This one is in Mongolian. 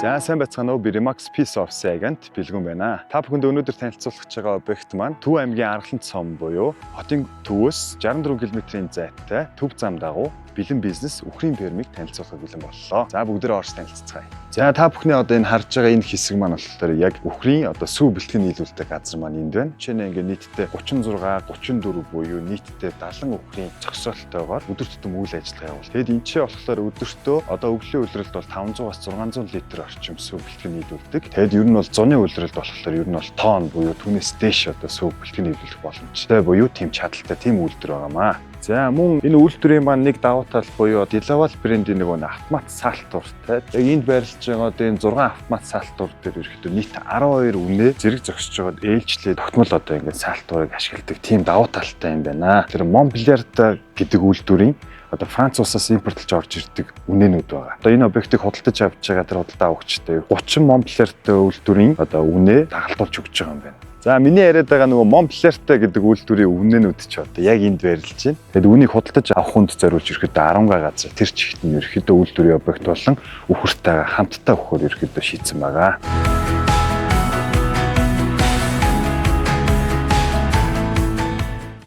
За сайн байцгаана уу. Би Remax Piece of Second бэлгүн байна. Та бүхэнд өнөөдөр танилцуулах гэж байгаа объект маань Төв аймгийн Аргалан цом буюу хотын төвөөс 64 км-ийн зайтай төв зам дагуу бэлэн бизнес Үхрийн фермийг танилцуулах бэлэн боллоо. За бүгдээрээ орж танилццгаая. За та бүхний одоо энэ харж байгаа энэ хэсэг маань болохоор яг Үхрийн одоо сүү бэлтгэн нийлүүлдэг газар маань энд байна. Жишээ нь ингээ нийтдээ 36, 34 буюу нийтдээ 70 Үхрийн зогсоолтойгоор өдөр тутам үйл ажиллагаа явуул. Тэгэд энэ ч болохоор өдөртөө одоо өвлийн улиралд бол 500-аас 600 литр орчим сүү бэлтгэн нийлүүлдэг. Тэгэд ер нь бол зуны улиралд болохоор ер нь бол тонн буюу түүнээс дээш одоо сүү бэлтгэн нийлүүлэх боломжтой буюу тийм чадaltaй тийм үйлдвэр байгаамаа. За мөн энэ үйлдвэрийн маань нэг давуу тал буюу Dilaval брендийн нэг автомат саалтууртай. Яг энд байрлаж байгаа одоо энэ 6 автомат саалтуур дээр ерөөхдөө нийт 12 үнэ зэрэг зогсож байгаад ээлжлээд тогтмол одоо ингээд саалтуурыг ашигладаг тийм давуу талтай юм байна. Тэр Montbéliard гэдэг үйлдвэрийн одоо Франц улсаас импортлж орж ирдэг үнэнүүд байгаа. Одоо энэ объектыг худалдаж авч байгаа тэр худалдаа авагчтай 30 Montbéliard үйлдвэрийн одоо үнэ дагалдуулж өгч байгаа юм байна. За миний яриад байгаа нөгөө Montbéliard гэдэг үйлдвэрийн үнэнүүд ч одоо яг энд байрлаж байна. Тэгэд үнийг худалдаж авах хүнд зориулж ерөөхдөө 10 газар тэр чигт нь ерөөхдөө үйлдвэрийн объект болон үхэртэйгээ хамтдаа өгөхөөр ерөөхдөө шийдсэн байгаа.